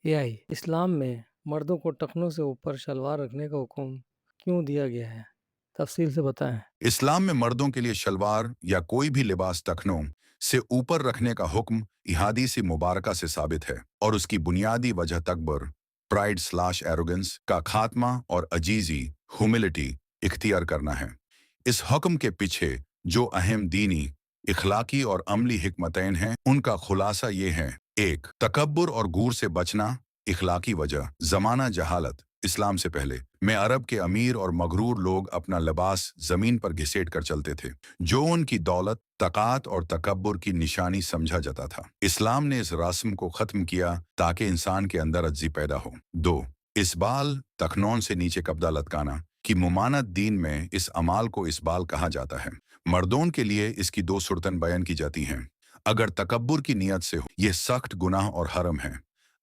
AI इस्लाम में मर्दों को टखनों से ऊपर शलवार रखने का हुक्म क्यों दिया गया है? तफसील से बताएं। इस्लाम में मर्दों के लिए शलवार या कोई भी लिबास टखनों से ऊपर रखने का हुक्म इहादीसी मुबारका से साबित है और उसकी बुनियादी वजह तकबर, प्राइड स्लैश एरोगेंस का खात्मा और अजीजी ह्यूमिलिटी इख्तियार करना है। इस हुक्म के पीछे जो अहम दीनी, इखलाकी और अमली हिकमतैन हैं, उनका खुलासा ये है। एक, तकब्बुर और गूर से बचना। इखलाकी वजह, जमाना जहालत इस्लाम से पहले में अरब के अमीर और मगरूर लोग अपना लिबास जमीन पर घिसेट कर चलते थे, जो उनकी दौलत, तकात और तकब्बुर की निशानी समझा जाता था। इस्लाम ने इस रस्म को खत्म किया ताकि इंसान के अंदर अज्जी पैदा हो। दो, इसबाल तखनौन से नीचे कपड़ा लटकाना की मुमानत दीन में इस अमाल को इसबाल कहा जाता है। मर्दों के लिए इसकी दो सूरतन बयान की जाती हैं। अगर तकब्बुर की नियत से हो, यह सख्त गुनाह और हरम है।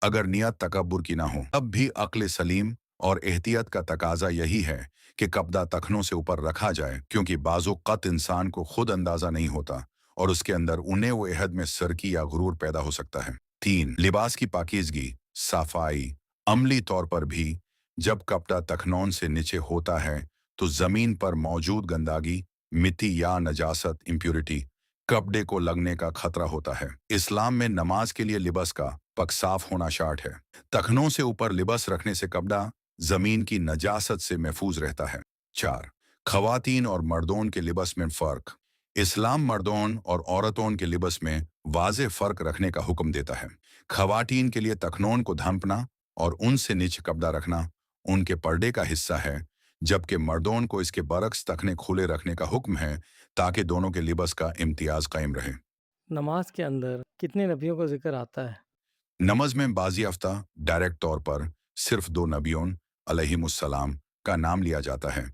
अगर नियत तकब्बुर की ना हो, तब भी अक्ल सलीम और एहतियात का तकाजा यही है कि कपड़ा तखनों से ऊपर रखा जाए, क्योंकि बाज़-ओ-क़त इंसान को खुद अंदाजा नहीं होता और उसके अंदर उन्हें वो अहद में सरकी या गुरूर पैदा हो सकता है। तीन, लिबास की पाकीज़गी, सफाई। अमली तौर पर भी जब कपड़ा तखनौन से नीचे होता है तो ज़मीन पर मौजूद गंदगी, मिट्टी या नजासत इम्प्योरिटी कपड़े को लगने का खतरा होता है। इस्लाम में नमाज के लिए लिबास का पक साफ होना शार्ट है। तखनों से ऊपर लिबास रखने से कपड़ा जमीन की नजासत से महफूज रहता है। चार, खवातीन और मर्दों के लिबास में फ़र्क। इस्लाम मर्दों और औरतों के लिबास में वाज़े फ़र्क रखने का हुक्म देता है। खवातीन के लिए तखनों को ढंपना और उनसे नीचे कपड़ा रखना उनके पर्दे का हिस्सा है, जबकि मर्दों को इसके बरक्स तखने खुले रखने का हुक्म है ताकि दोनों के लिबास का इम्तियाज कायम रहे। नमाज के अंदर कितने नबियों का जिक्र आता है? नमाज में बाज़ी हफ्ता डायरेक्ट तौर पर सिर्फ दो नबियों अलैहिमुस्सलाम का नाम लिया जाता है,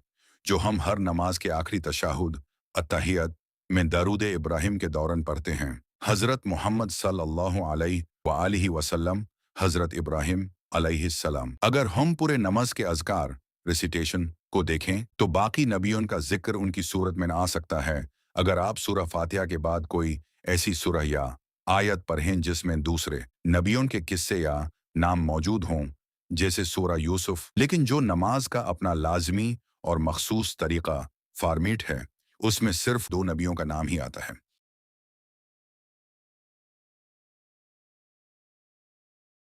जो हम हर नमाज के आखिरी तशाहुद अत्तहियत में दरूद इब्राहिम के दौरान पढ़ते हैं। हज़रत मोहम्मद सल्लल्लाहु अलैहि वसल्लम, हज़रत इब्राहिम अलैहिस्सलाम। अगर हम पूरे नमाज के अज़कार रिसिटेशन को देखें तो बाकी नबियों का जिक्र उनकी सूरत में आ सकता है। अगर आप सूरह फातिहा के बाद कोई ऐसी सूरह या आयत पढ़ें जिसमें दूसरे नबियों के किस्से या नाम मौजूद हों, जैसे सूरह यूसुफ, लेकिन जो नमाज का अपना लाजमी और मखसूस तरीका फॉर्मेट है, उसमें सिर्फ दो नबियों का नाम ही आता है।